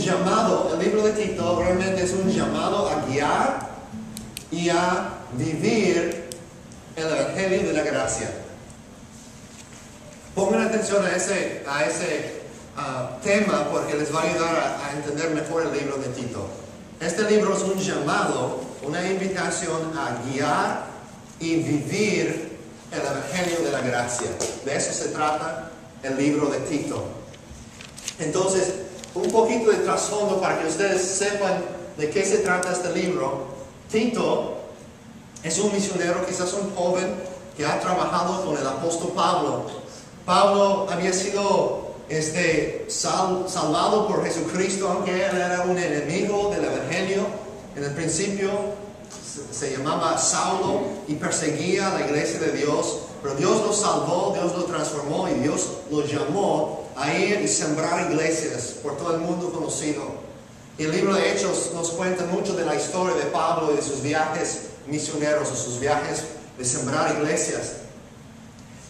llamado, el libro de Tito realmente es un llamado a guiar y a vivir el Evangelio de la gracia. Pongan atención a ese tema porque les va a ayudar a entender mejor el libro de Tito. Este libro es un llamado, una invitación a guiar y vivir el Evangelio de la gracia. De eso se trata el libro de Tito. Entonces, un poquito de trasfondo para que ustedes sepan de qué se trata este libro. Tito es un misionero, quizás un joven que ha trabajado con el apóstol Pablo. Pablo había sido salvado por Jesucristo, aunque él era un enemigo del Evangelio. En el principio se llamaba Saulo y perseguía a la iglesia de Dios, pero Dios lo salvó, Dios lo transformó y Dios lo llamó a ir y sembrar iglesias por todo el mundo conocido. Y el libro de Hechos nos cuenta mucho de la historia de Pablo y de sus viajes misioneros o sus viajes de sembrar iglesias.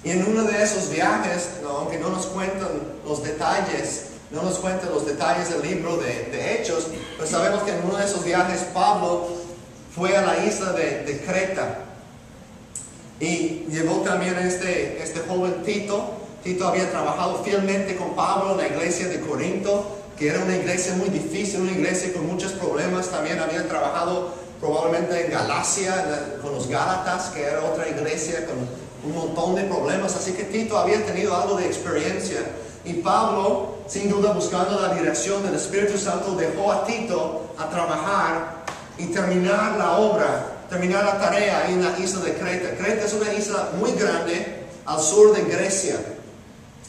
Y en uno de esos viajes, aunque no nos cuentan los detalles, del libro de Hechos, pero sabemos que en uno de esos viajes Pablo fue a la isla de Creta y llevó también a este joven Tito. Tito había trabajado fielmente con Pablo en la iglesia de Corinto, que era una iglesia muy difícil, una iglesia con muchos problemas. También había trabajado probablemente en Galacia con los Gálatas, que era otra iglesia con un montón de problemas. Así que Tito había tenido algo de experiencia. Y Pablo, sin duda buscando la dirección del Espíritu Santo, dejó a Tito a trabajar y terminar la obra, terminar la tarea en la isla de Creta. Creta es una isla muy grande al sur de Grecia.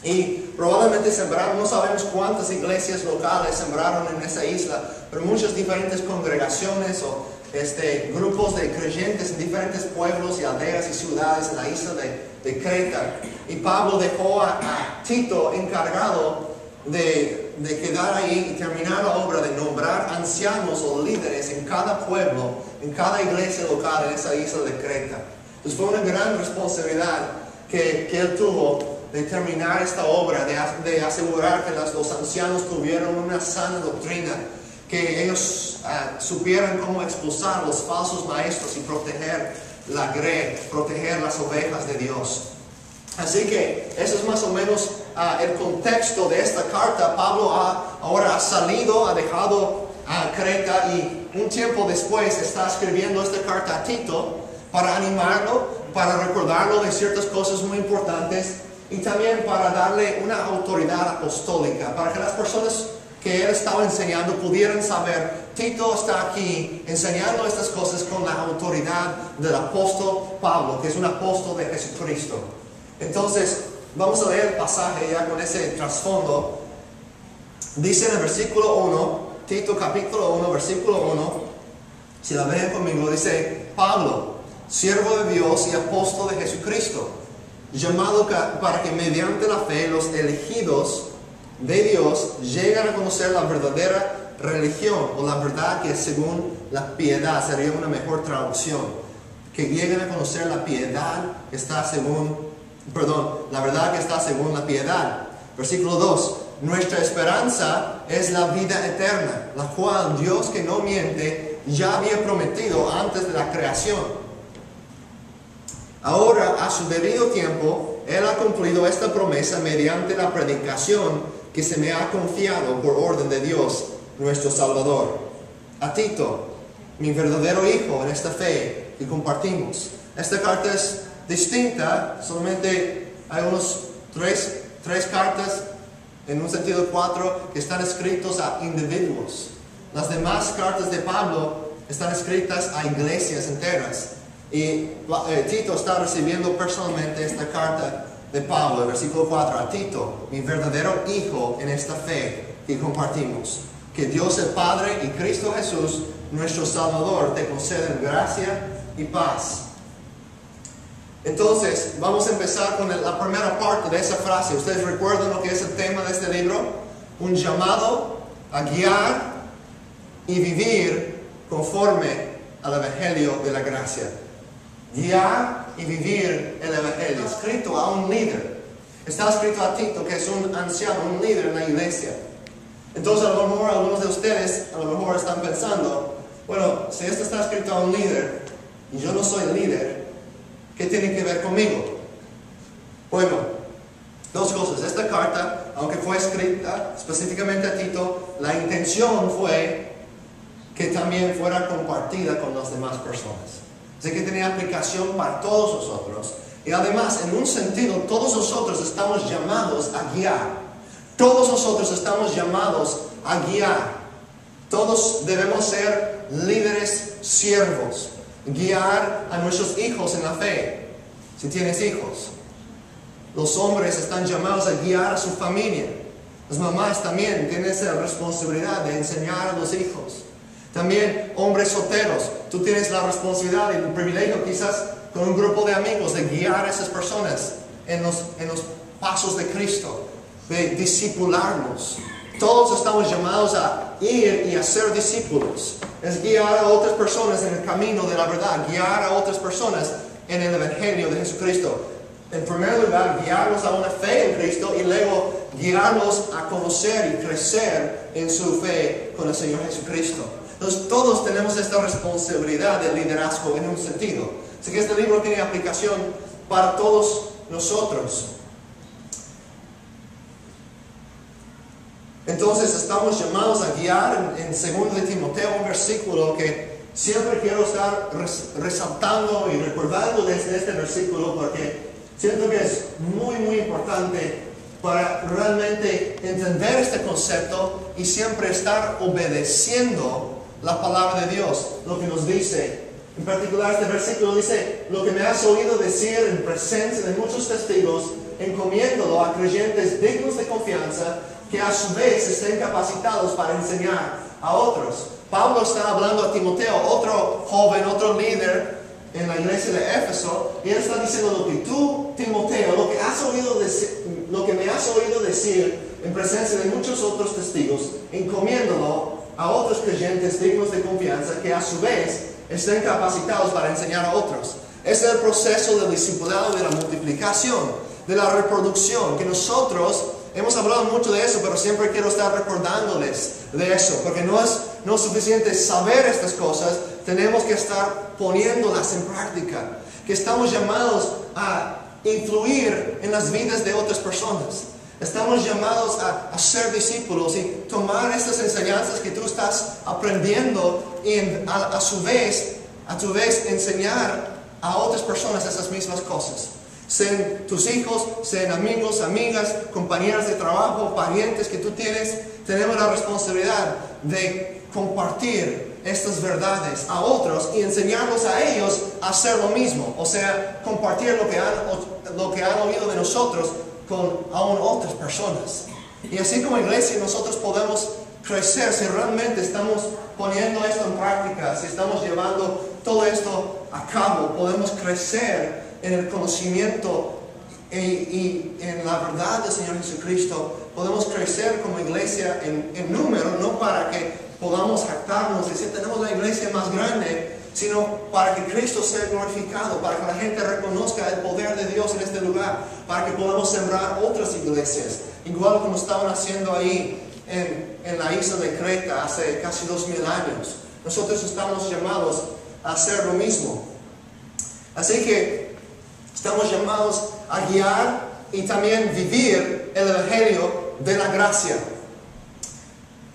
Y probablemente sembraron, no sabemos cuántas iglesias locales sembraron en esa isla, pero muchas diferentes congregaciones o grupos de creyentes en diferentes pueblos y aldeas y ciudades en la isla de Creta. Y Pablo dejó a Tito encargado de quedar ahí y terminar la obra de nombrar ancianos o líderes en cada pueblo, en cada iglesia local en esa isla de Creta. Entonces fue una gran responsabilidad que él tuvo de terminar esta obra, de asegurar que los ancianos tuvieran una sana doctrina, que ellos supieran cómo expulsar los falsos maestros y proteger la grey, proteger las ovejas de Dios. Así que eso es más o menos el contexto de esta carta. Pablo ahora ha salido, ha dejado a Creta y un tiempo después está escribiendo esta carta a Tito para animarlo, para recordarlo de ciertas cosas muy importantes y también para darle una autoridad apostólica, para que las personas que él estaba enseñando pudieran saber, Tito está aquí enseñando estas cosas con la autoridad del apóstol Pablo, que es un apóstol de Jesucristo. Entonces, vamos a leer el pasaje ya con ese trasfondo. Dice en el versículo 1, Tito capítulo 1, versículo 1, si la ven conmigo, dice: Pablo, siervo de Dios y apóstol de Jesucristo, llamado para que mediante la fe los elegidos de Dios llegan a conocer la verdadera religión, o la verdad que es según la piedad, sería una mejor traducción, que lleguen a conocer la piedad que está la verdad que está según la piedad. Versículo 2, nuestra esperanza es la vida eterna, la cual Dios, que no miente, ya había prometido antes de la creación. Ahora, a su debido tiempo, Él ha cumplido esta promesa mediante la predicación que se me ha confiado por orden de Dios, nuestro Salvador. A Tito, mi verdadero hijo en esta fe que compartimos. Esta carta es distinta, solamente hay unos tres cartas, en un sentido 4, que están escritos a individuos. Las demás cartas de Pablo están escritas a iglesias enteras. Y Tito está recibiendo personalmente esta carta de Pablo, el versículo 4, a Tito, mi verdadero hijo en esta fe que compartimos. Que Dios el Padre y Cristo Jesús, nuestro Salvador, te concedan gracia y paz. Entonces, vamos a empezar con la primera parte de esa frase. ¿Ustedes recuerdan lo que es el tema de este libro? Un llamado a guiar y vivir conforme al Evangelio de la gracia. Guiar y vivir el Evangelio. Está escrito a un líder. Está escrito a Tito, que es un anciano, un líder en la iglesia. Entonces a lo mejor algunos de ustedes a lo mejor están pensando, bueno, si esto está escrito a un líder y yo no soy el líder, ¿qué tiene que ver conmigo? Bueno, dos cosas. Esta carta, aunque fue escrita específicamente a Tito, la intención fue que también fuera compartida con las demás personas. Así que tenía aplicación para todos nosotros. Y además, en un sentido, todos nosotros estamos llamados a guiar. Todos nosotros estamos llamados a guiar. Todos debemos ser líderes siervos. Guiar a nuestros hijos en la fe. Si tienes hijos. Los hombres están llamados a guiar a su familia. Las mamás también tienen esa responsabilidad de enseñar a los hijos. También hombres solteros, tú tienes la responsabilidad y el privilegio quizás con un grupo de amigos de guiar a esas personas en los pasos de Cristo, de discipularnos. Todos estamos llamados a ir y a ser discípulos. Es guiar a otras personas en el camino de la verdad, guiar a otras personas en el Evangelio de Jesucristo. En primer lugar, guiarlos a una fe en Cristo y luego guiarlos a conocer y crecer en su fe con el Señor Jesucristo. Entonces todos tenemos esta responsabilidad de liderazgo en un sentido. Así que este libro tiene aplicación para todos nosotros. Entonces estamos llamados a guiar en 2 de Timoteo, un versículo que siempre quiero estar resaltando y recordando desde este versículo porque siento que es muy importante para realmente entender este concepto y siempre estar obedeciendo la palabra de Dios, lo que nos dice. En particular este versículo dice, lo que me has oído decir en presencia de muchos testigos, encomiéndalo a creyentes dignos de confianza, que a su vez estén capacitados para enseñar a otros. Pablo está hablando a Timoteo, otro joven, otro líder en la iglesia de Éfeso, y él está diciendo lo que tú, Timoteo, lo que me has oído decir en presencia de muchos otros testigos, encomiéndalo a otros creyentes dignos de confianza que a su vez estén capacitados para enseñar a otros. Es el proceso del discipulado, de la multiplicación, de la reproducción, que nosotros hemos hablado mucho de eso, pero siempre quiero estar recordándoles de eso, porque no es suficiente saber estas cosas, tenemos que estar poniéndolas en práctica, que estamos llamados a influir en las vidas de otras personas. Estamos llamados a ser discípulos y tomar estas enseñanzas que tú estás aprendiendo y a tu vez enseñar a otras personas esas mismas cosas. Sean tus hijos, sean amigos, amigas, compañeros de trabajo, parientes que tú tienes, tenemos la responsabilidad de compartir estas verdades a otros y enseñarlos a ellos a hacer lo mismo. O sea, compartir lo que han oído de nosotros con aún otras personas. Y así como iglesia nosotros podemos crecer si realmente estamos poniendo esto en práctica, si estamos llevando todo esto a cabo, podemos crecer en el conocimiento y en la verdad del Señor Jesucristo. Podemos crecer como iglesia en número, no para que podamos jactarnos y decir tenemos la iglesia más grande, sino para que Cristo sea glorificado, para que la gente reconozca el poder de Dios en este lugar, para que podamos sembrar otras iglesias, igual como estaban haciendo ahí en la isla de Creta hace casi 2000 años. Nosotros estamos llamados a hacer lo mismo. Así que estamos llamados a guiar y también vivir el Evangelio de la gracia.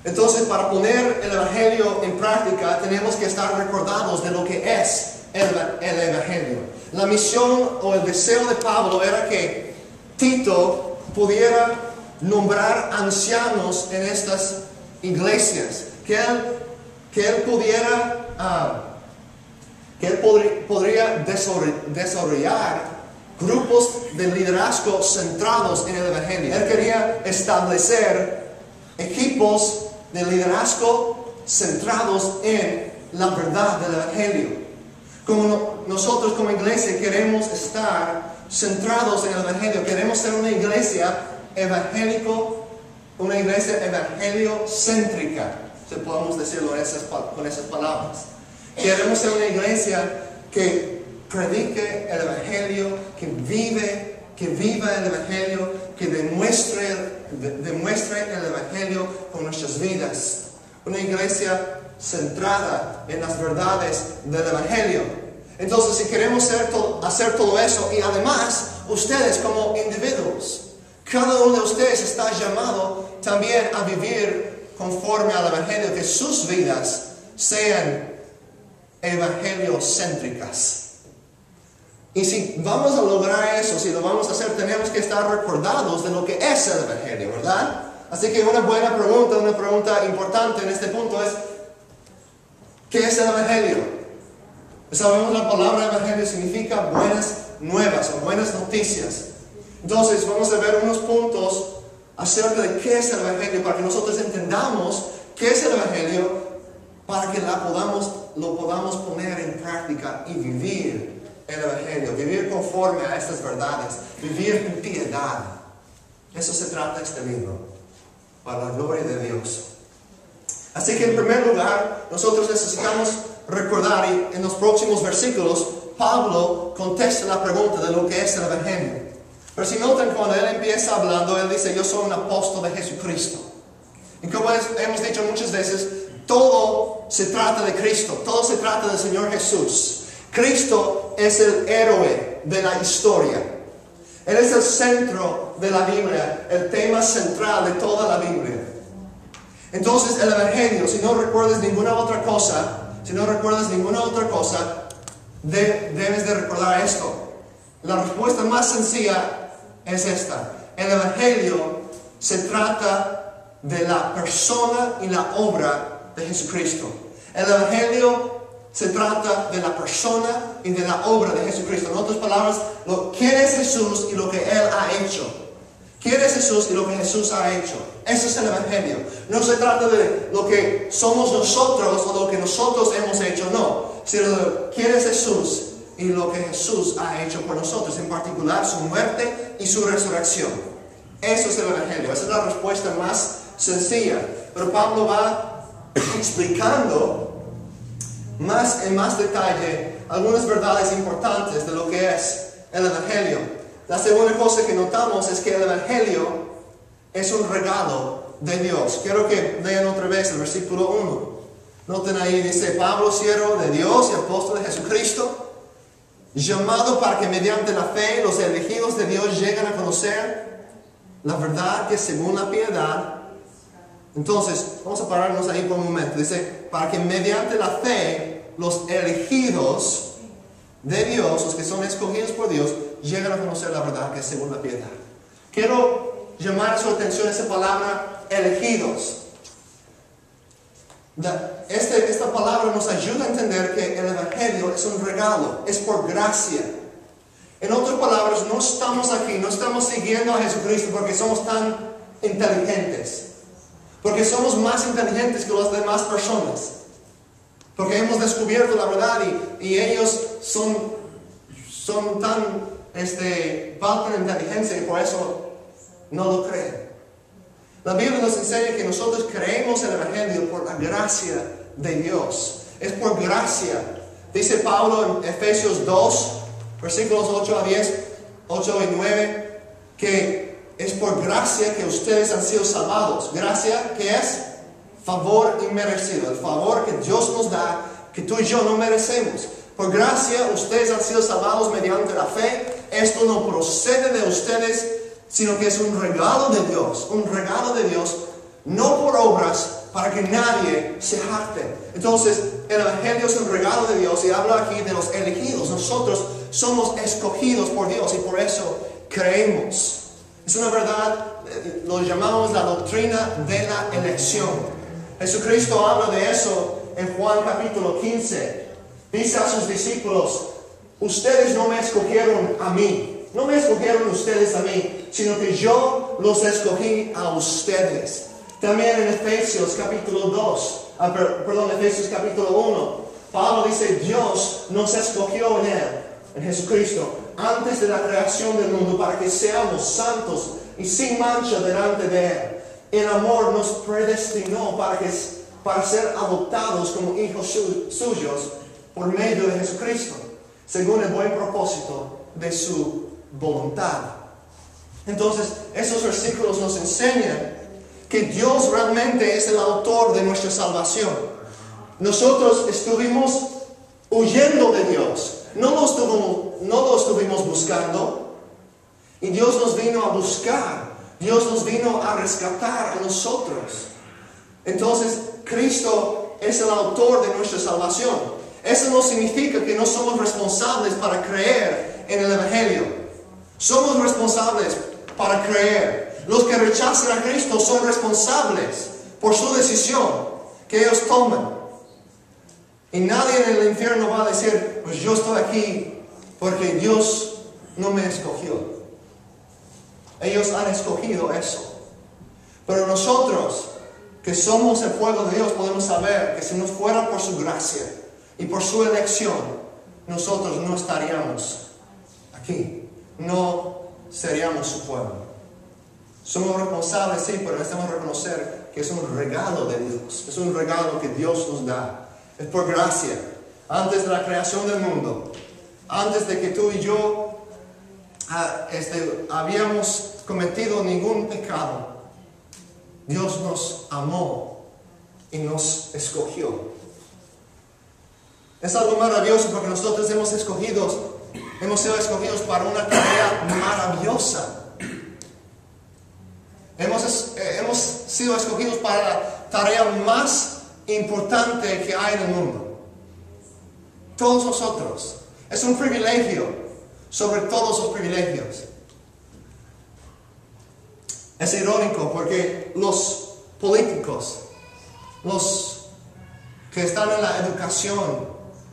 Entonces, para poner el Evangelio en práctica, tenemos que estar recordados de lo que es el Evangelio. La misión o el deseo de Pablo era que Tito pudiera nombrar ancianos en estas iglesias, que él podría desarrollar grupos de liderazgo centrados en el Evangelio. Él quería establecer equipos de liderazgo centrados en la verdad del Evangelio. Como nosotros como iglesia queremos estar centrados en el Evangelio, queremos ser una iglesia evangeliocéntrica, si podemos decirlo con esas palabras. Queremos ser una iglesia que predique el Evangelio, que vive, que viva el Evangelio, que demuestre el Evangelio con nuestras vidas. Una iglesia centrada en las verdades del Evangelio. Entonces, si queremos hacer todo eso, y además, ustedes como individuos, cada uno de ustedes está llamado también a vivir conforme al Evangelio, que sus vidas sean evangeliocéntricas. Y si vamos a lograr eso, si lo vamos a hacer, tenemos que estar recordados de lo que es el Evangelio, ¿verdad? Así que una pregunta importante en este punto es, ¿qué es el Evangelio? Sabemos la palabra Evangelio significa buenas nuevas o buenas noticias. Entonces vamos a ver unos puntos acerca de qué es el Evangelio para que nosotros entendamos qué es el Evangelio, para que lo podamos poner en práctica y vivir el Evangelio, vivir conforme a estas verdades, vivir en piedad. Eso se trata este libro, para la gloria de Dios. Así que en primer lugar, nosotros necesitamos recordar, y en los próximos versículos, Pablo contesta la pregunta de lo que es el Evangelio. Pero si notan, cuando él empieza hablando, él dice, yo soy un apóstol de Jesucristo. Y como hemos dicho muchas veces, todo se trata de Cristo, todo se trata del Señor Jesús. Cristo es el héroe de la historia. Él es el centro de la Biblia, el tema central de toda la Biblia. Entonces el Evangelio, si no recuerdas ninguna otra cosa, debes de recordar esto. La respuesta más sencilla es esta. El Evangelio se trata de la persona y la obra de Jesucristo. El Evangelio se trata de la persona y de la obra de Jesucristo. En otras palabras, quién es Jesús y lo que Él ha hecho. ¿Quién es Jesús y lo que Jesús ha hecho? Eso es el Evangelio. No se trata de lo que somos nosotros o lo que nosotros hemos hecho, no. Sino de quién es Jesús y lo que Jesús ha hecho por nosotros, en particular su muerte y su resurrección. Eso es el Evangelio. Esa es la respuesta más sencilla. Pero Pablo va explicando en más detalle algunas verdades importantes de lo que es el Evangelio. La segunda cosa que notamos es que el Evangelio es un regalo de Dios. Quiero que lean otra vez el versículo 1. Noten ahí, dice, Pablo, siervo de Dios y apóstol de Jesucristo, llamado para que mediante la fe los elegidos de Dios lleguen a conocer la verdad que según la piedad. Entonces, vamos a pararnos ahí por un momento. Dice, para que mediante la fe los elegidos de Dios, los que son escogidos por Dios, lleguen a conocer la verdad que es según la piedad. Quiero llamar su atención a esa palabra, elegidos. Esta palabra nos ayuda a entender que el Evangelio es un regalo, es por gracia. En otras palabras, no estamos aquí, no estamos siguiendo a Jesucristo porque somos tan inteligentes, porque somos más inteligentes que las demás personas, porque hemos descubierto la verdad y ellos son tan faltan de inteligencia y por eso no lo creen. La Biblia nos enseña que nosotros creemos en el Evangelio por la gracia de Dios. Es por gracia. Dice Pablo en Efesios 2, versículos 8 y 9, que es por gracia que ustedes han sido salvados. Gracia, ¿qué es? Favor inmerecido. El favor que Dios nos da, que tú y yo no merecemos. Por gracia ustedes han sido salvados mediante la fe. Esto no procede de ustedes, sino que es un regalo de Dios, no por obras, para que nadie se jacte. Entonces, el Evangelio es un regalo de Dios y habla aquí de los elegidos. Nosotros somos escogidos por Dios y por eso creemos. Es una verdad, lo llamamos la doctrina de la elección. Jesucristo habla de eso en Juan capítulo 15. Dice a sus discípulos, ustedes no me escogieron a mí. No me escogieron ustedes a mí, sino que yo los escogí a ustedes. También en Efesios capítulo 1, Pablo dice, Dios nos escogió en Él, en Jesucristo, antes de la creación del mundo, para que seamos santos y sin mancha delante de Él. En amor nos predestinó para ser adoptados como hijos suyos por medio de Jesucristo, según el buen propósito de su voluntad. Entonces, esos versículos nos enseñan que Dios realmente es el autor de nuestra salvación. Nosotros estuvimos huyendo de Dios. No lo estuvimos buscando. Y Dios nos vino a buscar. Dios nos vino a rescatar a nosotros. Entonces, Cristo es el autor de nuestra salvación. Eso no significa que no somos responsables para creer en el Evangelio. Somos responsables para creer. Los que rechazan a Cristo son responsables por su decisión que ellos toman. Y nadie en el infierno va a decir, pues yo estoy aquí porque Dios no me escogió. Ellos han escogido eso. Pero nosotros, que somos el pueblo de Dios, podemos saber que si no fuera por su gracia y por su elección, nosotros no estaríamos aquí. No seríamos su pueblo. Somos responsables, sí, pero necesitamos reconocer que es un regalo de Dios. Es un regalo que Dios nos da. Es por gracia. Antes de la creación del mundo, antes de que tú y yo habíamos cometido ningún pecado, Dios nos amó y nos escogió. Es algo maravilloso porque nosotros hemos sido escogidos para una tarea maravillosa. Hemos sido escogidos para la tarea más importante que hay en el mundo. Todos nosotros. Es un privilegio sobre todos los privilegios. Es irónico porque los políticos, los que están en la educación,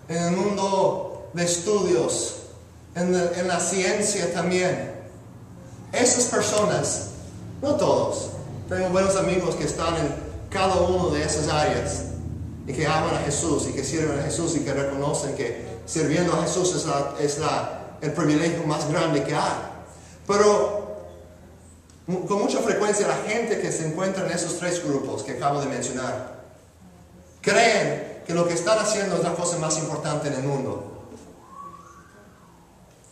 en el mundo de estudios, en la ciencia también, esas personas, no todos, tengo buenos amigos que están en cada uno de esas áreas y que aman a Jesús y que sirven a Jesús y que reconocen que sirviendo a Jesús es el privilegio más grande que hay. Pero con mucha frecuencia la gente que se encuentra en esos tres grupos que acabo de mencionar creen que lo que están haciendo es la cosa más importante en el mundo.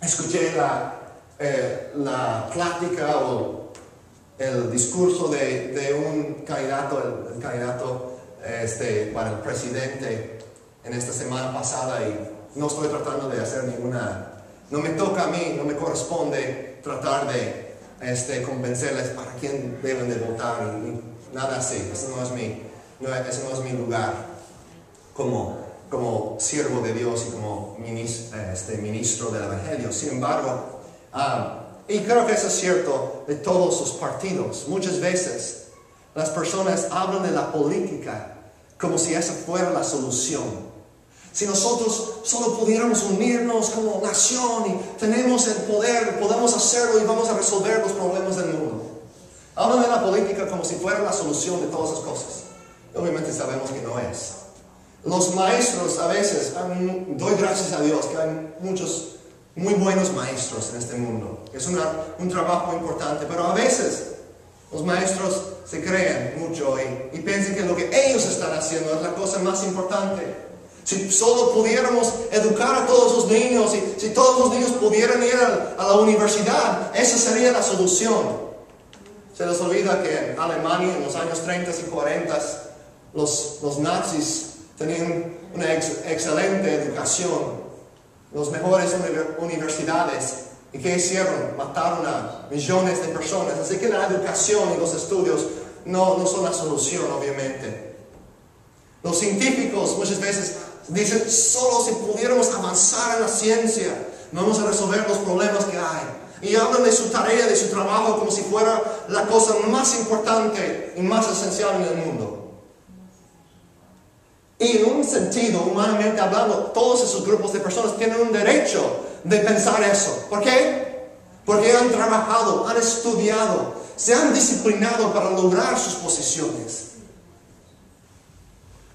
Escuché la plática o el discurso de un candidato, el candidato para el presidente en esta semana pasada, y no estoy tratando de hacer no me toca a mí, no me corresponde tratar de convencerles para quién deben de votar y nada así. Ese no es mi lugar como siervo de Dios y como ministro del Evangelio. Sin embargo, y creo que eso es cierto de todos los partidos. Muchas veces las personas hablan de la política como si esa fuera la solución. Si nosotros solo pudiéramos unirnos como nación y tenemos el poder, podemos hacerlo y vamos a resolver los problemas del mundo. Hablan de la política como si fuera la solución de todas las cosas. Y obviamente sabemos que no es. Los maestros a veces, doy gracias a Dios que hay muchos muy buenos maestros en este mundo. Es un trabajo importante, pero a veces los maestros se creen mucho y piensan que lo que ellos están haciendo es la cosa más importante. Si solo pudiéramos educar a todos los niños, y si todos los niños pudieran ir a la universidad, esa sería la solución. Se les olvida que en Alemania en los años 30 y 40 los nazis tenían una excelente educación, las mejores universidades. ¿Y qué hicieron? Mataron a millones de personas. Así que la educación y los estudios no son la solución, obviamente. Los científicos muchas veces dicen, solo si pudiéramos avanzar en la ciencia, vamos a resolver los problemas que hay. Y hablan de su tarea, de su trabajo, como si fuera la cosa más importante y más esencial en el mundo. Y en un sentido, humanamente hablando, todos esos grupos de personas tienen un derecho de pensar eso. ¿Por qué? Porque han trabajado, han estudiado, se han disciplinado para lograr sus posiciones.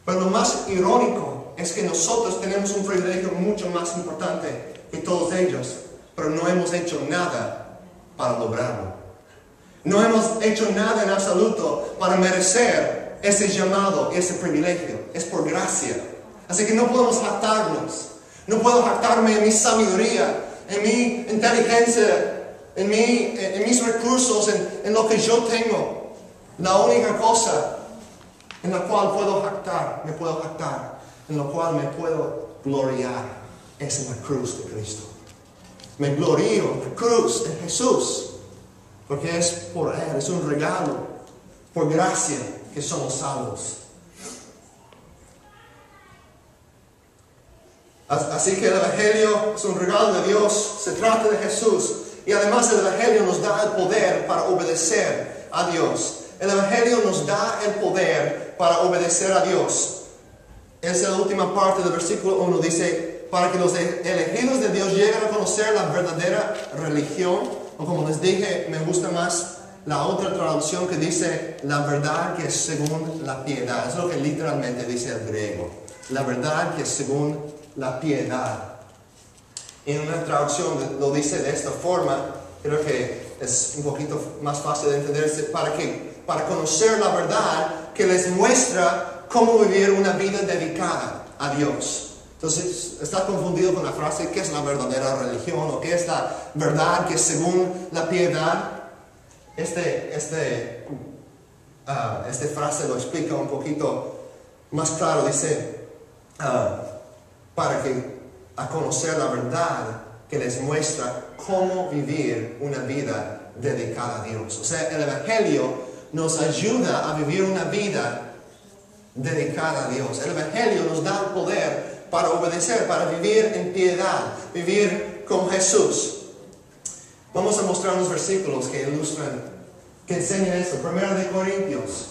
Pero lo más irónico es que nosotros tenemos un privilegio mucho más importante que todos ellos, pero no hemos hecho nada para lograrlo. No hemos hecho nada en absoluto para merecer ese llamado, ese privilegio. Es por gracia. Así que no podemos jactarnos. No puedo jactarme en mi sabiduría, en mi inteligencia en mis recursos, en lo que yo tengo. La única cosa en la cual me puedo jactar, en la cual me puedo gloriar, es en la cruz de Cristo. Me glorío en la cruz, en Jesús, porque es por Él, es un regalo, por gracia que somos salvos. Así que el Evangelio es un regalo de Dios, se trata de Jesús, y además el Evangelio nos da el poder para obedecer a Dios. El Evangelio nos da el poder para obedecer a Dios. Esa es la última parte del versículo 1, dice, para que los elegidos de Dios lleguen a conocer la verdadera religión, o como les dije, me gusta más la otra traducción que dice, la verdad que es según la piedad. Es lo que literalmente dice el griego. La verdad que es según la piedad. En una traducción lo dice de esta forma, creo que es un poquito más fácil de entenderse, para conocer la verdad que les muestra cómo vivir una vida dedicada a Dios. Entonces, ¿está confundido con la frase qué es la verdadera religión o qué es la verdad que es según la piedad? Esta frase lo explica un poquito más claro. Dice, a conocer la verdad que les muestra cómo vivir una vida dedicada a Dios. O sea, el Evangelio nos ayuda a vivir una vida dedicada a Dios. El Evangelio nos da el poder para obedecer, para vivir en piedad, vivir con Jesús. Vamos a mostrar unos versículos que ilustran, que enseñan esto. 1 Corintios.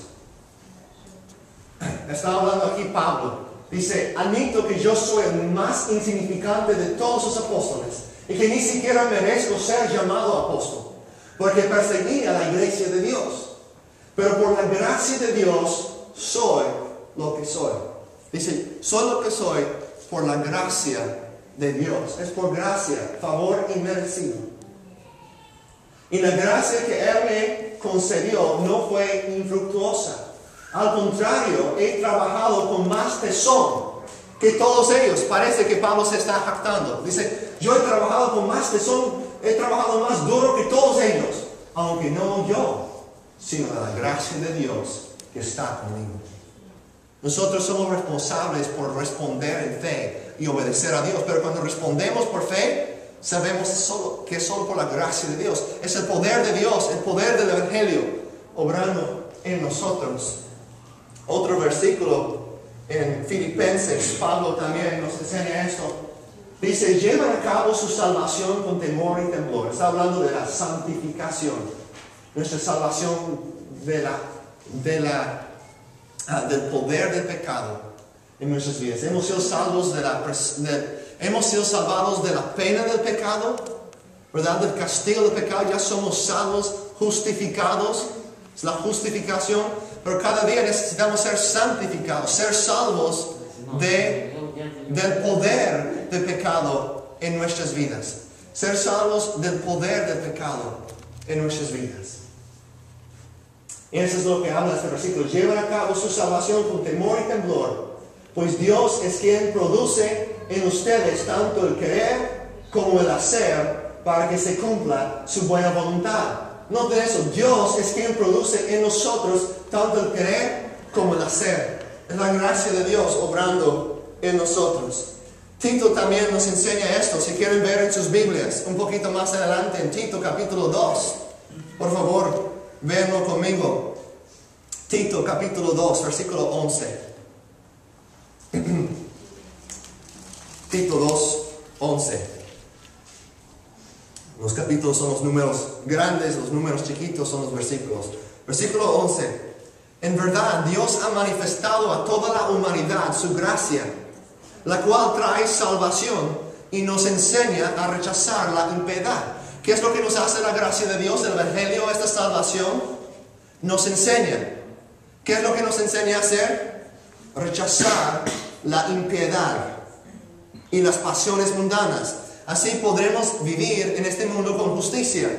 Está hablando aquí Pablo. Dice, admito que yo soy el más insignificante de todos los apóstoles y que ni siquiera merezco ser llamado apóstol, porque perseguí a la iglesia de Dios. Pero por la gracia de Dios soy lo que soy. Dice, soy lo que soy por la gracia de Dios. Es por gracia, favor inmerecido. Y la gracia que Él me concedió no fue infructuosa. Al contrario, he trabajado con más tesón que todos ellos. Parece que Pablo se está jactando. Dice, yo he trabajado con más tesón, he trabajado más duro que todos ellos. Aunque no yo, sino la gracia de Dios que está conmigo. Nosotros somos responsables por responder en fe y obedecer a Dios. Pero cuando respondemos por fe, sabemos que es solo por la gracia de Dios. Es el poder de Dios, el poder del Evangelio, obrando en nosotros. Otro versículo en Filipenses, Pablo también nos enseña esto. Dice, llevan a cabo su salvación con temor y temblor. Está hablando de la santificación. Nuestra salvación del poder del pecado en nuestras vidas. Hemos sido salvados de la pena del pecado, ¿verdad? Del castigo del pecado. Ya somos salvos, justificados. Es la justificación. Pero cada día necesitamos ser santificados, ser salvos del poder del pecado en nuestras vidas. Ser salvos del poder del pecado en nuestras vidas. Y eso es lo que habla este versículo. Llevan a cabo su salvación con temor y temblor, pues Dios es quien produce en ustedes tanto el querer como el hacer para que se cumpla su buena voluntad. Noten eso, Dios es quien produce en nosotros tanto el querer como el hacer. Es la gracia de Dios obrando en nosotros. Tito también nos enseña esto. Si quieren ver en sus Biblias, un poquito más adelante, en Tito capítulo 2. Por favor, véanlo conmigo. Tito capítulo 2, versículo 11. Tito 2, 11. Los capítulos son los números grandes, los números chiquitos son los versículos. Versículo 11. En verdad, Dios ha manifestado a toda la humanidad su gracia, la cual trae salvación y nos enseña a rechazar la impiedad. ¿Qué es lo que nos hace la gracia de Dios, el Evangelio, esta salvación? Nos enseña. ¿Qué es lo que nos enseña a hacer? Rechazar la impiedad y las pasiones mundanas. Así podremos vivir en este mundo con justicia,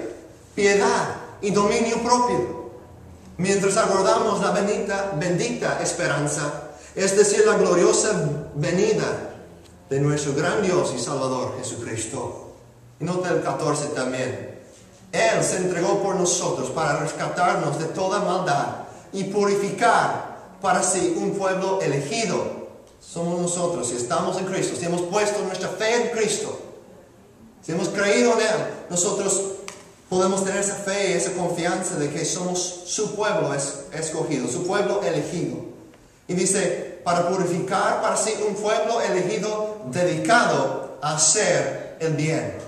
piedad y dominio propio, mientras aguardamos la bendita esperanza, es decir, la gloriosa venida de nuestro gran Dios y Salvador Jesucristo. Y nota el 14 también. Él se entregó por nosotros para rescatarnos de toda maldad y purificar para sí un pueblo elegido. Somos nosotros, si estamos en Cristo, si hemos puesto nuestra fe en Cristo, si hemos creído en Él, nosotros podemos tener esa fe y esa confianza de que somos su pueblo escogido, su pueblo elegido. Y dice, para purificar para sí un pueblo elegido dedicado a hacer el bien.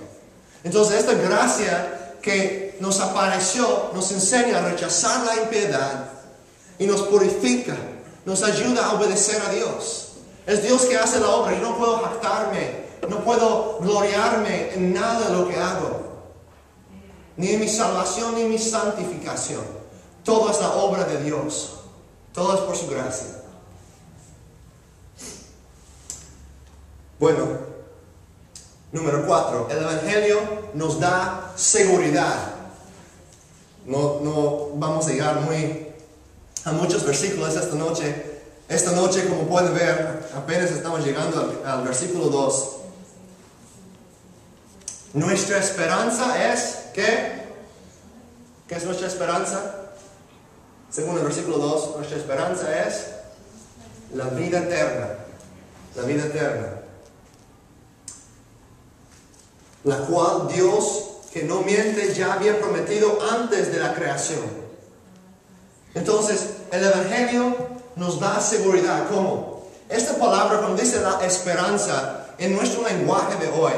Entonces esta gracia que nos apareció nos enseña a rechazar la impiedad y nos purifica, nos ayuda a obedecer a Dios. Es Dios que hace la obra. Yo no puedo jactarme, no puedo gloriarme en nada de lo que hago, ni en mi salvación ni en mi santificación. Todo es la obra de Dios, todo es por su gracia. Bueno, número 4, el Evangelio nos da seguridad. No vamos a llegar a muchos versículos esta noche. Esta noche, como pueden ver, apenas estamos llegando al versículo 2. Nuestra esperanza es, ¿qué? ¿Qué es nuestra esperanza? Según el versículo 2, nuestra esperanza es la vida eterna. La vida eterna. La cual Dios, que no miente, ya había prometido antes de la creación. Entonces, el Evangelio nos da seguridad. ¿Cómo? Esta palabra, cuando dice la esperanza, en nuestro lenguaje de hoy,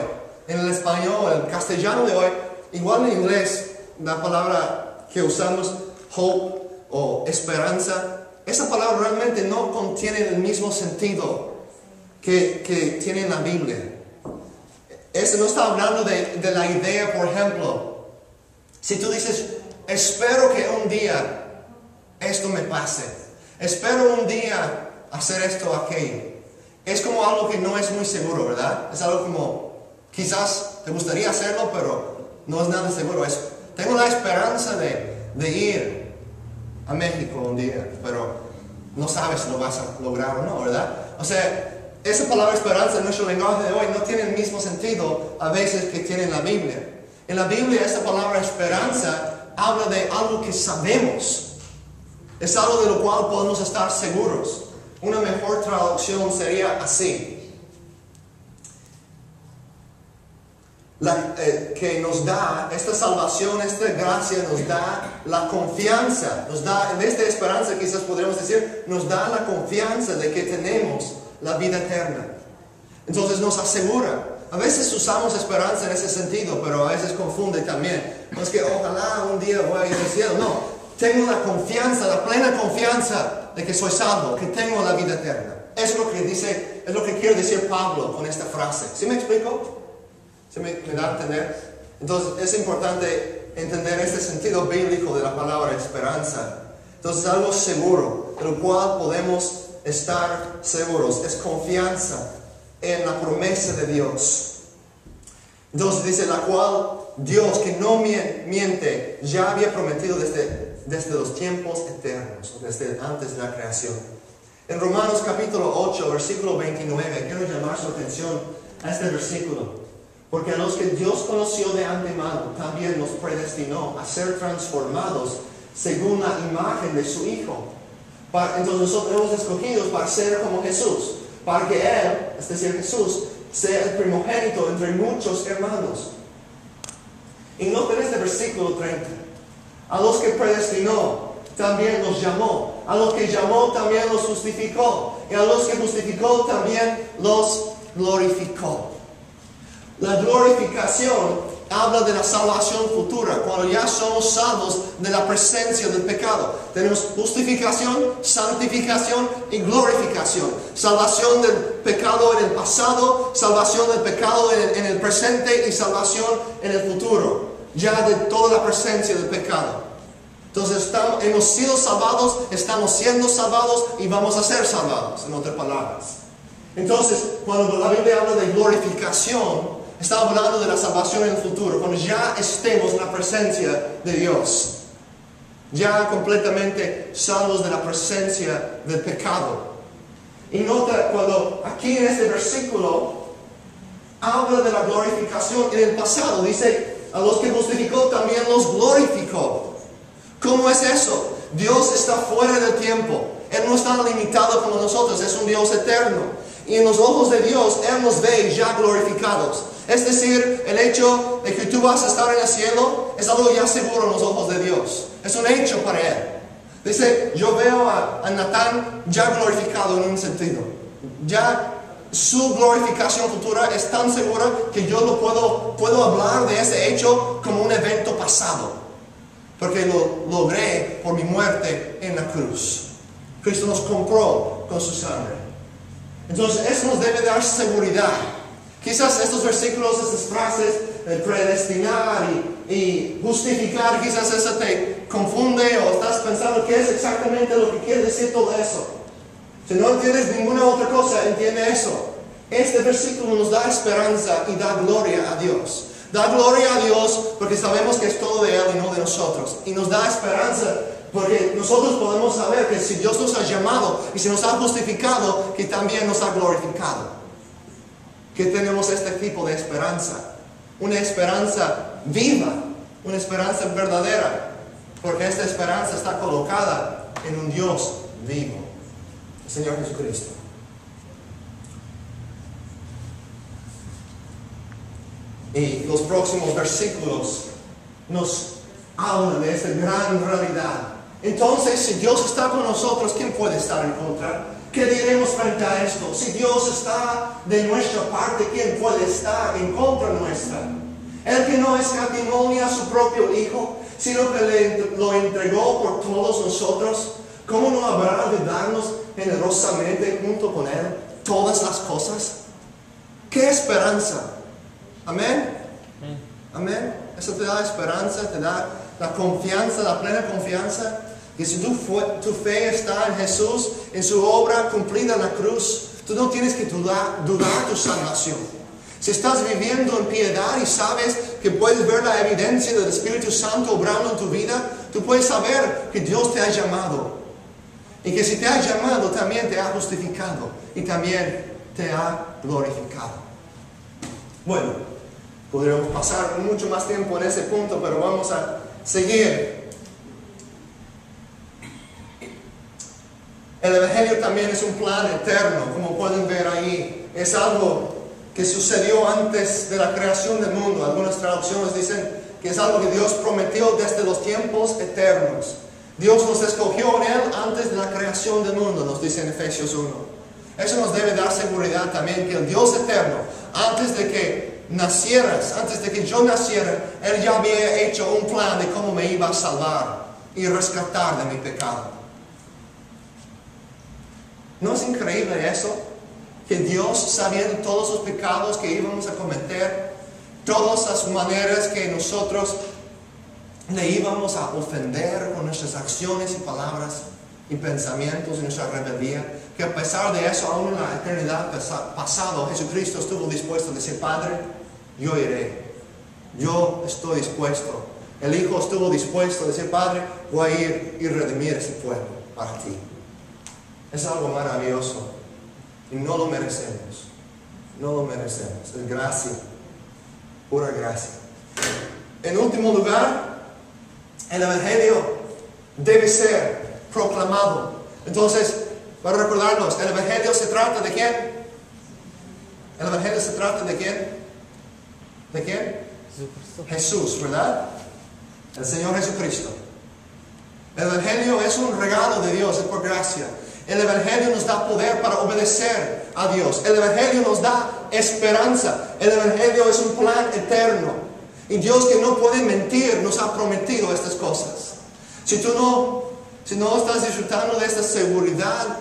en el español, el castellano de hoy, igual en inglés, la palabra que usamos, hope o esperanza, esa palabra realmente no contiene el mismo sentido que tiene en la Biblia. Eso no está hablando de la idea, por ejemplo, si tú dices, espero que un día esto me pase, espero un día hacer esto o aquello, es como algo que no es muy seguro, ¿verdad? Es algo como, quizás te gustaría hacerlo, pero no es nada seguro. Tengo la esperanza de ir a México un día, pero no sabes si lo vas a lograr o no, ¿verdad? O sea, esa palabra esperanza en nuestro lenguaje de hoy no tiene el mismo sentido a veces que tiene en la Biblia. En la Biblia esa palabra esperanza habla de algo que sabemos. Es algo de lo cual podemos estar seguros. Una mejor traducción sería así. Que nos da esta salvación, esta gracia, nos da la confianza, nos da, en vez de esperanza quizás podríamos decir, nos da la confianza de que tenemos la vida eterna. Entonces nos asegura. A veces usamos esperanza en ese sentido, pero a veces confunde también. No es que ojalá un día voy a ir al cielo. No, tengo la confianza, la plena confianza de que soy salvo, que tengo la vida eterna. Es lo que dice, es lo que quiere decir Pablo con esta frase. ¿Sí me explico? ¿Sí me da a entender? Entonces es importante entender este sentido bíblico de la palabra esperanza. Entonces algo seguro, de lo cual podemos estar seguros, es confianza en la promesa de Dios. Entonces dice, la cual Dios, que no miente, ya había prometido desde los tiempos eternos, desde antes de la creación. En Romanos capítulo 8, versículo 29, quiero llamar su atención a este versículo. Porque a los que Dios conoció de antemano, también los predestinó a ser transformados según la imagen de su Hijo. Entonces nosotros hemos escogido para ser como Jesús, para que Él, es decir Jesús, sea el primogénito entre muchos hermanos. Y noten este versículo 30. A los que predestinó, también los llamó. A los que llamó, también los justificó. Y a los que justificó, también los glorificó. La glorificación habla de la salvación futura, cuando ya somos salvos de la presencia del pecado. Tenemos justificación, santificación y glorificación. Salvación del pecado en el pasado, salvación del pecado en el presente y salvación en el futuro. Ya de toda la presencia del pecado. Entonces hemos sido salvados, estamos siendo salvados y vamos a ser salvados, en otras palabras. Entonces, cuando la Biblia habla de glorificación, está hablando de la salvación en el futuro, cuando ya estemos en la presencia de Dios. Ya completamente salvos de la presencia del pecado. Y nota, cuando aquí en este versículo habla de la glorificación en el pasado, dice, a los que justificó también los glorificó. ¿Cómo es eso? Dios está fuera del tiempo. Él no está limitado como nosotros, es un Dios eterno. Y en los ojos de Dios, Él nos ve ya glorificados. Es decir, el hecho de que tú vas a estar en el cielo es algo ya seguro en los ojos de Dios. Es un hecho para Él. Dice, yo veo a Natán ya glorificado en un sentido. Ya su glorificación futura es tan segura que yo lo puedo hablar de ese hecho como un evento pasado. Porque lo logré por mi muerte en la cruz. Cristo nos compró con su sangre. Entonces eso nos debe dar seguridad. Quizás estos versículos, estas frases, predestinar y justificar, quizás eso te confunde o estás pensando qué es exactamente lo que quiere decir todo eso. Si no entiendes ninguna otra cosa, entiende eso. Este versículo nos da esperanza y da gloria a Dios. Da gloria a Dios porque sabemos que es todo de Él y no de nosotros. Y nos da esperanza porque nosotros podemos saber que si Dios nos ha llamado y si nos ha justificado, que también nos ha glorificado. Que tenemos este tipo de esperanza. Una esperanza viva, una esperanza verdadera. Porque esta esperanza está colocada en un Dios vivo, el Señor Jesucristo. Y los próximos versículos nos hablan de esta gran realidad. Entonces, si Dios está con nosotros, ¿quién puede estar en contra? ¿Qué diremos frente a esto? Si Dios está de nuestra parte, ¿quién puede estar en contra nuestra? El que no escatimó ni a su propio Hijo, sino que lo entregó por todos nosotros, ¿cómo no habrá de darnos generosamente junto con Él todas las cosas? ¡Qué esperanza! Amén. Amén. Eso te da esperanza, te da la confianza, la plena confianza. Que si tu fe está en Jesús, en su obra cumplida en la cruz, tú no tienes que dudar tu salvación. Si estás viviendo en piedad y sabes que puedes ver la evidencia del Espíritu Santo obrando en tu vida, tú puedes saber que Dios te ha llamado. Y que si te ha llamado, también te ha justificado y también te ha glorificado. Bueno, podríamos pasar mucho más tiempo en ese punto, pero vamos a seguir. El Evangelio también es un plan eterno, como pueden ver ahí. Es algo que sucedió antes de la creación del mundo. Algunas traducciones dicen que es algo que Dios prometió desde los tiempos eternos. Dios nos escogió en Él antes de la creación del mundo, nos dice en Efesios 1. Eso nos debe dar seguridad también que el Dios eterno, antes de que nacieras, antes de que yo naciera, Él ya había hecho un plan de cómo me iba a salvar y rescatar de mi pecado. ¿No es increíble eso? Que Dios, sabiendo todos los pecados que íbamos a cometer, todas las maneras que nosotros le íbamos a ofender con nuestras acciones y palabras y pensamientos y nuestra rebeldía, que a pesar de eso, aún en la eternidad pasada, Jesucristo estuvo dispuesto a decir, Padre, yo iré, yo estoy dispuesto. El Hijo estuvo dispuesto a decir, Padre, voy a ir y redimir ese pueblo para ti. Es algo maravilloso y no lo merecemos. No lo merecemos. Es gracia, pura gracia. En último lugar, el Evangelio debe ser proclamado. Entonces, para recordarnos, ¿el Evangelio se trata de quién? ¿El Evangelio se trata de quién? ¿De quién? Jesús, ¿verdad? El Señor Jesucristo. El Evangelio es un regalo de Dios, es por gracia. El Evangelio nos da poder para obedecer a Dios. El Evangelio nos da esperanza. El Evangelio es un plan eterno. Y Dios, que no puede mentir, nos ha prometido estas cosas. Si no estás disfrutando de esta seguridad,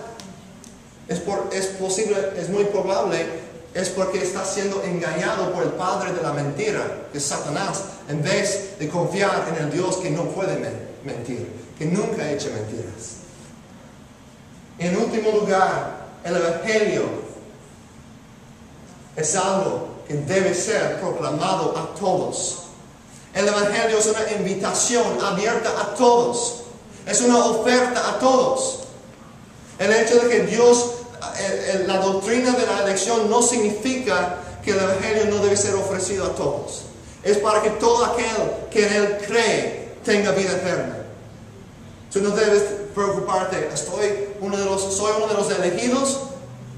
es muy probable, es porque estás siendo engañado por el padre de la mentira, que es Satanás, en vez de confiar en el Dios que no puede mentir, que nunca ha hecho mentiras. En último lugar, el Evangelio es algo que debe ser proclamado a todos. El Evangelio es una invitación abierta a todos. Es una oferta a todos. El hecho de que Dios, la doctrina de la elección no significa que el Evangelio no debe ser ofrecido a todos. Es para que todo aquel que en Él cree tenga vida eterna. Tú no debes preocuparte, ¿soy uno de los elegidos?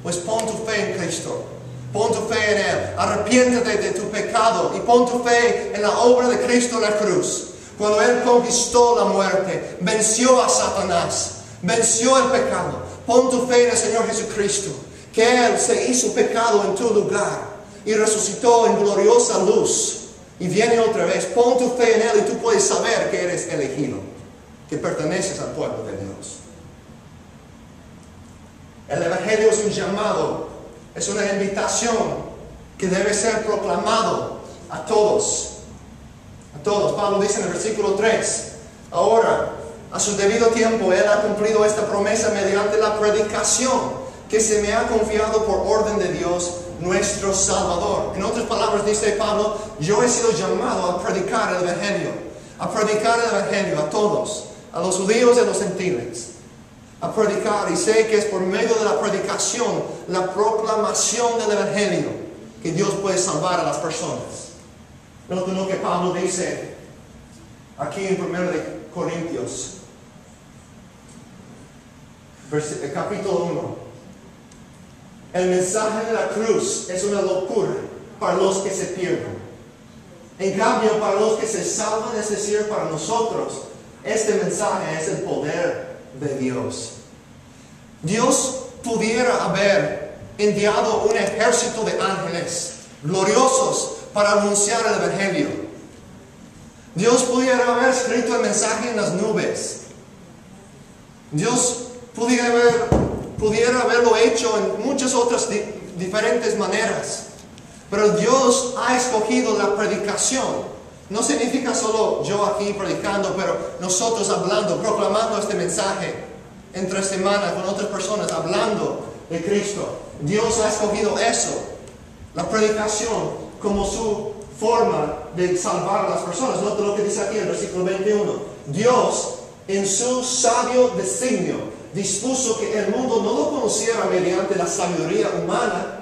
Pues pon tu fe en Cristo. Pon tu fe en Él. Arrepiéntete de tu pecado y pon tu fe en la obra de Cristo en la cruz. Cuando Él conquistó la muerte, venció a Satanás, venció el pecado. Pon tu fe en el Señor Jesucristo, que Él se hizo pecado en tu lugar y resucitó en gloriosa luz. Y viene otra vez. Pon tu fe en Él y tú puedes saber que eres elegido, que perteneces al pueblo de Dios. El Evangelio es un llamado, es una invitación que debe ser proclamado a todos. A todos. Pablo dice en el versículo 3, ahora, a su debido tiempo, Él ha cumplido esta promesa mediante la predicación que se me ha confiado por orden de Dios, nuestro Salvador. En otras palabras dice Pablo, yo he sido llamado a predicar el Evangelio a todos, a los judíos y a los gentiles. A predicar, y sé que es por medio de la predicación, la proclamación del Evangelio, que Dios puede salvar a las personas. Noten lo que Pablo dice aquí en 1 de Corintios, capítulo 1. El mensaje de la cruz es una locura para los que se pierden. En cambio, para los que se salvan, es decir, para nosotros, este mensaje es el poder de Dios. Dios pudiera haber enviado un ejército de ángeles gloriosos para anunciar el Evangelio. Dios pudiera haber escrito el mensaje en las nubes. Dios pudiera haberlo hecho en muchas otras diferentes maneras. Pero Dios ha escogido la predicación. No significa solo yo aquí predicando, pero nosotros hablando, proclamando este mensaje entre semanas con otras personas, hablando de Cristo. Dios ha escogido eso, la predicación, como su forma de salvar a las personas. Nota lo que dice aquí en el versículo 21. Dios, en su sabio designio, dispuso que el mundo no lo conociera mediante la sabiduría humana.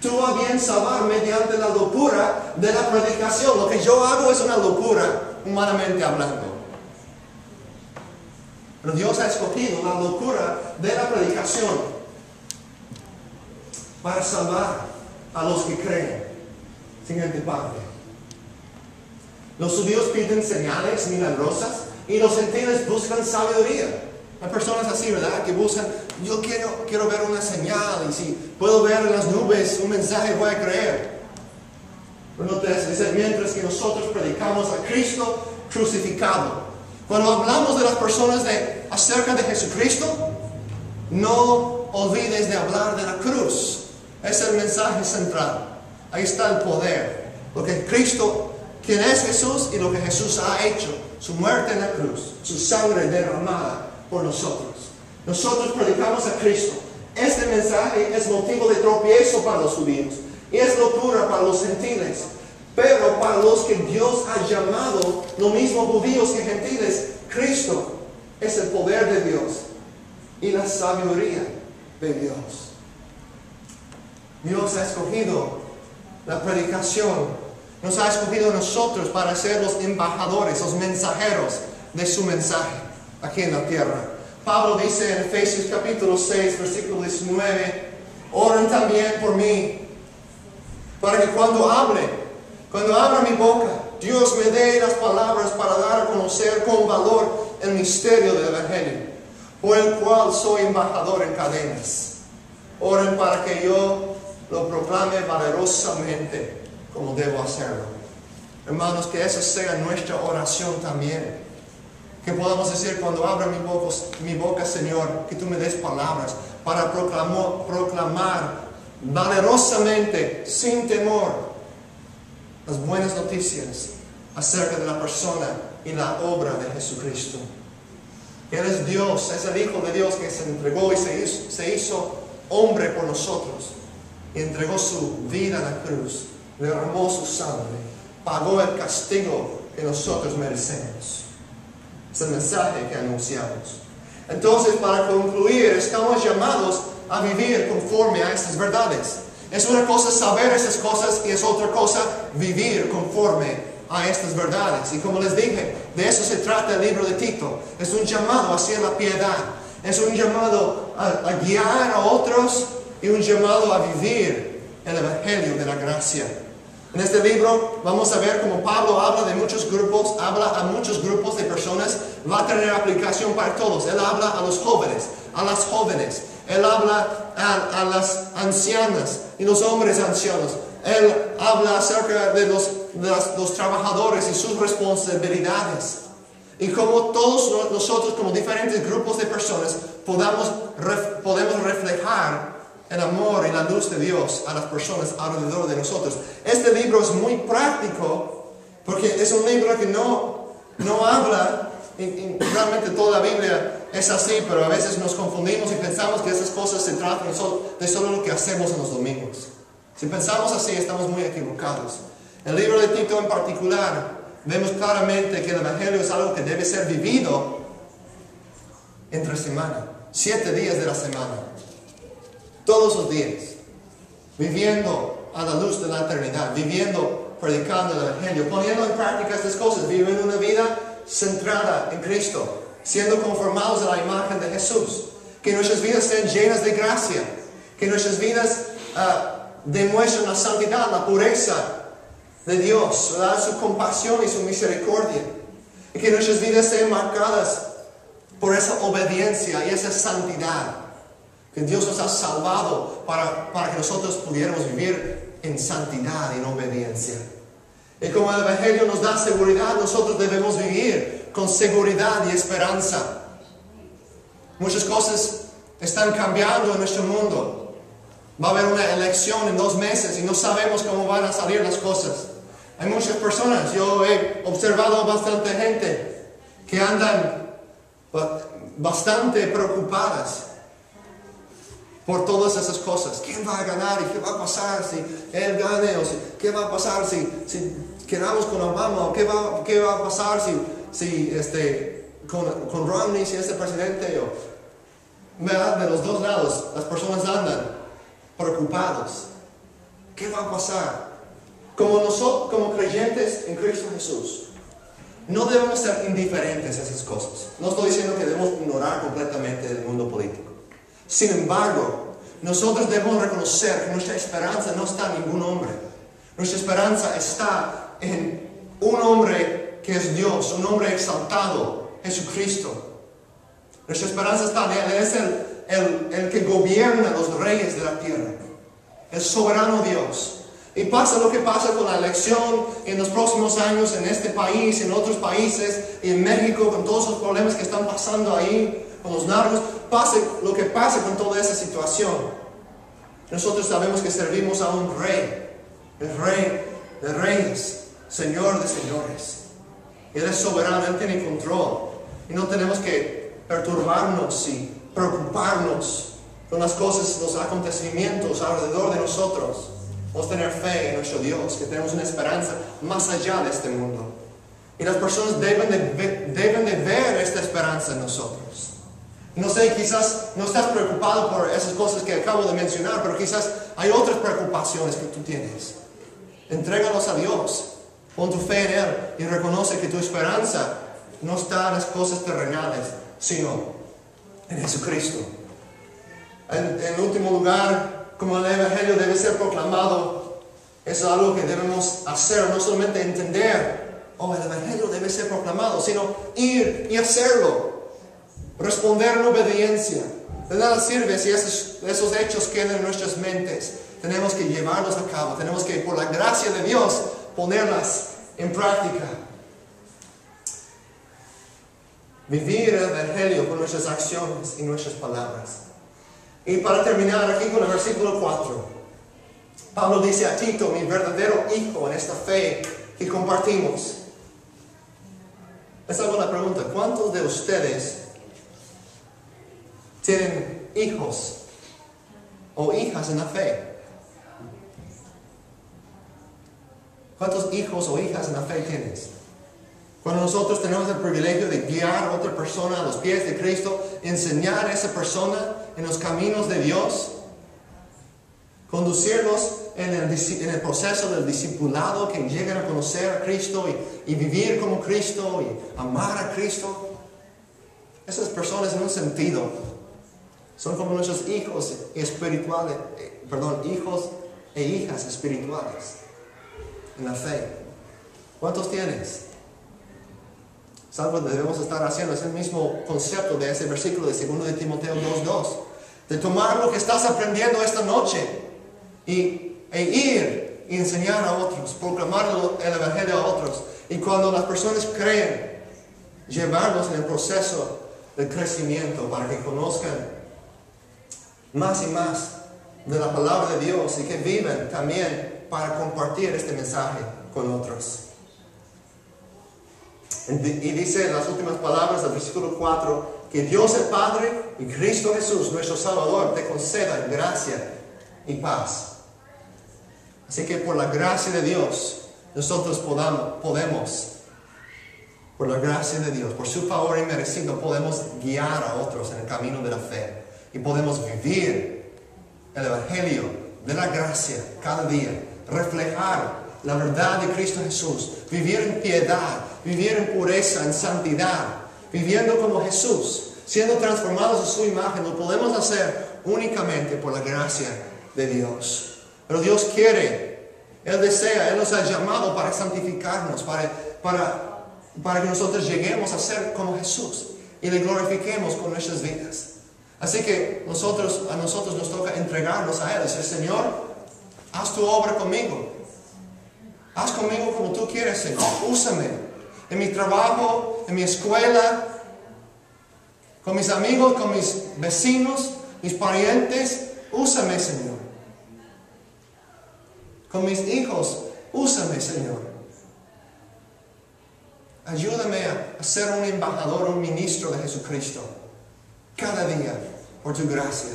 Tuvo a bien salvar mediante la locura de la predicación. Lo que yo hago es una locura, humanamente hablando. Pero Dios ha escogido la locura de la predicación para salvar a los que creen. Siguiente parte. Los judíos piden señales milagrosas y los gentiles buscan sabiduría. Hay personas así, ¿verdad? Que buscan, yo quiero ver una señal, y si puedo ver en las nubes un mensaje voy a creer. Pero no te dice, mientras que nosotros predicamos a Cristo crucificado. Cuando hablamos de las personas acerca de Jesucristo, no olvides de hablar de la cruz. Es el mensaje central. Ahí está el poder. Lo que Cristo, quien es Jesús y lo que Jesús ha hecho. Su muerte en la cruz, su sangre derramada por nosotros. Nosotros predicamos a Cristo. Este mensaje es motivo de tropiezo para los judíos y es locura para los gentiles. Pero para los que Dios ha llamado, lo mismo judíos que gentiles, Cristo es el poder de Dios y la sabiduría de Dios. Dios ha escogido la predicación. Nos ha escogido a nosotros para ser los embajadores, los mensajeros de su mensaje aquí en la tierra. Pablo dice en Efesios capítulo 6, versículo 19, oren también por mí, para que cuando abra mi boca, Dios me dé las palabras para dar a conocer con valor el misterio del Evangelio, por el cual soy embajador en cadenas. Oren para que yo lo proclame valerosamente como debo hacerlo. Hermanos, que esa sea nuestra oración también. Que podamos decir, cuando abra mi boca, Señor, que tú me des palabras para proclamar valerosamente, sin temor, las buenas noticias acerca de la persona y la obra de Jesucristo. Él es Dios, es el Hijo de Dios que se entregó y se hizo hombre por nosotros. Y entregó su vida a la cruz, derramó su sangre, pagó el castigo que nosotros merecemos. Es el mensaje que anunciamos. Entonces, para concluir, estamos llamados a vivir conforme a estas verdades. Es una cosa saber esas cosas y es otra cosa vivir conforme a estas verdades. Y como les dije, de eso se trata el libro de Tito. Es un llamado hacia la piedad. Es un llamado a guiar a otros y un llamado a vivir el Evangelio de la gracia. En este libro vamos a ver cómo Pablo habla de muchos grupos, habla a muchos grupos de personas, va a tener aplicación para todos. Él habla a los jóvenes, a las jóvenes, él habla a las ancianas y los hombres ancianos. Él habla acerca de los trabajadores y sus responsabilidades. Y como todos nosotros, como diferentes grupos de personas, podemos reflejar el amor y la luz de Dios a las personas alrededor de nosotros. Este libro es muy práctico porque es un libro que no habla, y realmente toda la Biblia es así, pero a veces nos confundimos y pensamos que esas cosas se tratan de solo lo que hacemos en los domingos. Si pensamos así, estamos muy equivocados. El libro de Tito en particular, vemos claramente que el Evangelio es algo que debe ser vivido entre semana, 7 días de la semana. Todos los días, viviendo a la luz de la eternidad, viviendo, predicando el Evangelio, poniendo en práctica estas cosas, viviendo una vida centrada en Cristo, siendo conformados a la imagen de Jesús, que nuestras vidas sean llenas de gracia, que nuestras vidas demuestren la santidad, la pureza de Dios, ¿verdad? Su compasión y su misericordia, y que nuestras vidas sean marcadas por esa obediencia y esa santidad. Que Dios nos ha salvado para que nosotros pudiéramos vivir en santidad y en obediencia. Y como el Evangelio nos da seguridad, nosotros debemos vivir con seguridad y esperanza. Muchas cosas están cambiando en nuestro mundo. Va a haber una elección en 2 meses y no sabemos cómo van a salir las cosas. Hay muchas personas, yo he observado bastante gente que andan bastante preocupadas por todas esas cosas. ¿Quién va a ganar? ¿Y qué va a pasar si él gane? ¿O qué va a pasar si quedamos con Obama? ¿O qué va a pasar con Romney, si es el presidente? De los dos lados, las personas andan preocupados. ¿Qué va a pasar? Como creyentes en Cristo Jesús, no debemos ser indiferentes a esas cosas. No estoy diciendo que debemos ignorar completamente el mundo político. Sin embargo, nosotros debemos reconocer que nuestra esperanza no está en ningún hombre. Nuestra esperanza está en un hombre que es Dios, un hombre exaltado, Jesucristo. Nuestra esperanza está en Él. Él es el que gobierna a los reyes de la tierra, el soberano Dios. Y pasa lo que pasa con la elección en los próximos años en este país, en otros países, y en México, con todos los problemas que están pasando ahí, con los narcos, pase lo que pase con toda esa situación. Nosotros sabemos que servimos a un rey, el rey de reyes, Señor de señores. Él es soberano, Él tiene control. Y no tenemos que perturbarnos y preocuparnos con las cosas, los acontecimientos alrededor de nosotros. Vamos a tener fe en nuestro Dios, que tenemos una esperanza más allá de este mundo. Y las personas deben de ver esta esperanza en nosotros. No sé, quizás no estás preocupado por esas cosas que acabo de mencionar, pero quizás hay otras preocupaciones que tú tienes. Entrégalos a Dios, pon tu fe en Él y reconoce que tu esperanza no está en las cosas terrenales, sino en Jesucristo. En último lugar, como el Evangelio debe ser proclamado, es algo que debemos hacer, no solamente entender, el Evangelio debe ser proclamado, sino ir y hacerlo. Responder en obediencia. De nada sirve si esos hechos quedan en nuestras mentes. Tenemos que llevarlos a cabo. Tenemos que, por la gracia de Dios, ponerlas en práctica. Vivir el Evangelio con nuestras acciones y nuestras palabras. Y para terminar aquí con el versículo 4. Pablo dice a Tito, mi verdadero hijo en esta fe que compartimos. Les hago la pregunta, ¿cuántos de ustedes tienen hijos o hijas en la fe? ¿Cuántos hijos o hijas en la fe tienes? Cuando nosotros tenemos el privilegio de guiar a otra persona a los pies de Cristo, enseñar a esa persona en los caminos de Dios, conducirlos en el proceso del discipulado, que lleguen a conocer a Cristo y vivir como Cristo y amar a Cristo, esas personas en un sentido son como nuestros hijos espirituales, hijos e hijas espirituales en la fe. ¿Cuántos tienes? Es algo que debemos estar haciendo, es el mismo concepto de ese versículo de 2 de Timoteo 2:2, de tomar lo que estás aprendiendo esta noche e ir y enseñar a otros, proclamar el Evangelio a otros, y cuando las personas creen, llevarlos en el proceso del crecimiento para que conozcan más y más de la palabra de Dios y que vivan también para compartir este mensaje con otros. Y dice en las últimas palabras del versículo 4, que Dios el Padre y Cristo Jesús, nuestro Salvador, te concedan gracia y paz. Así que por la gracia de Dios, nosotros podemos, por la gracia de Dios, por su favor inmerecido, podemos guiar a otros en el camino de la fe. Y podemos vivir el Evangelio de la gracia cada día, reflejar la verdad de Cristo Jesús, vivir en piedad, vivir en pureza, en santidad, viviendo como Jesús, siendo transformados a su imagen. Lo podemos hacer únicamente por la gracia de Dios. Pero Dios quiere, Él desea, Él nos ha llamado para santificarnos, para que nosotros lleguemos a ser como Jesús y le glorifiquemos con nuestras vidas. Así que a nosotros nos toca entregarnos a Él, decir: Señor, haz tu obra conmigo. Haz conmigo como tú quieres, Señor. Úsame en mi trabajo, en mi escuela, con mis amigos, con mis vecinos, mis parientes. Úsame, Señor. Con mis hijos, úsame, Señor. Ayúdame a ser un embajador, un ministro de Jesucristo cada día por tu gracia.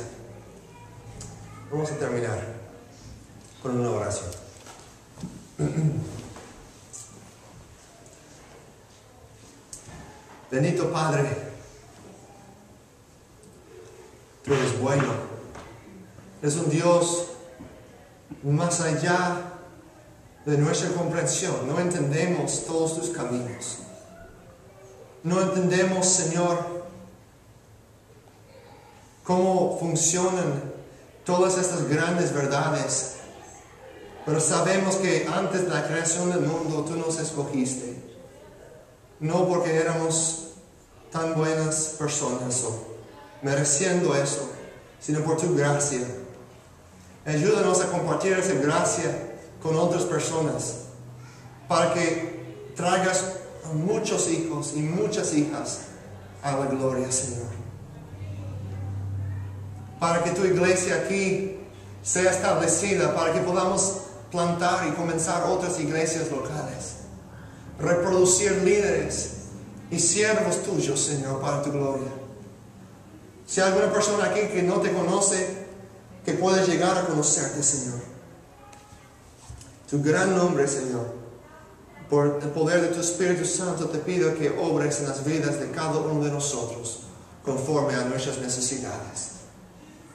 Vamos a terminar con una oración. Bendito Padre, tú eres bueno. Es un Dios más allá de nuestra comprensión. No entendemos todos tus caminos. No entendemos, Señor, cómo funcionan todas estas grandes verdades. Pero sabemos que antes de la creación del mundo tú nos escogiste. No porque éramos tan buenas personas o mereciendo eso, sino por tu gracia. Ayúdanos a compartir esa gracia con otras personas, para que traigas a muchos hijos y muchas hijas a la gloria, Señor. Para que tu iglesia aquí sea establecida, para que podamos plantar y comenzar otras iglesias locales, reproducir líderes y siervos tuyos, Señor, para tu gloria. Si hay alguna persona aquí que no te conoce, que pueda llegar a conocerte, Señor. Tu gran nombre, Señor, por el poder de tu Espíritu Santo, te pido que obres en las vidas de cada uno de nosotros conforme a nuestras necesidades.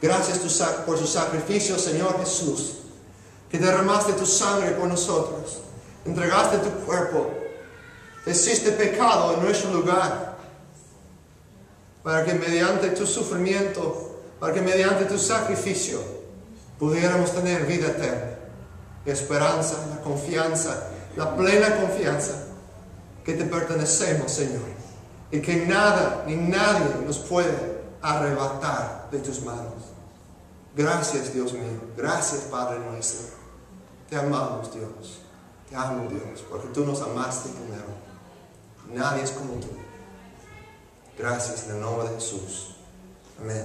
Gracias por tu sacrificio, Señor Jesús, que derramaste tu sangre por nosotros, entregaste tu cuerpo, hiciste pecado en nuestro lugar, para que mediante tu sufrimiento, para que mediante tu sacrificio pudiéramos tener vida eterna, esperanza, la confianza, la plena confianza que te pertenecemos, Señor, y que nada ni nadie nos puede arrebatar de tus manos. Gracias, Dios mío. Gracias, Padre nuestro. Te amamos, Dios. Te amo, Dios, porque tú nos amaste primero. Nadie es como tú. Gracias en el nombre de Jesús. Amén.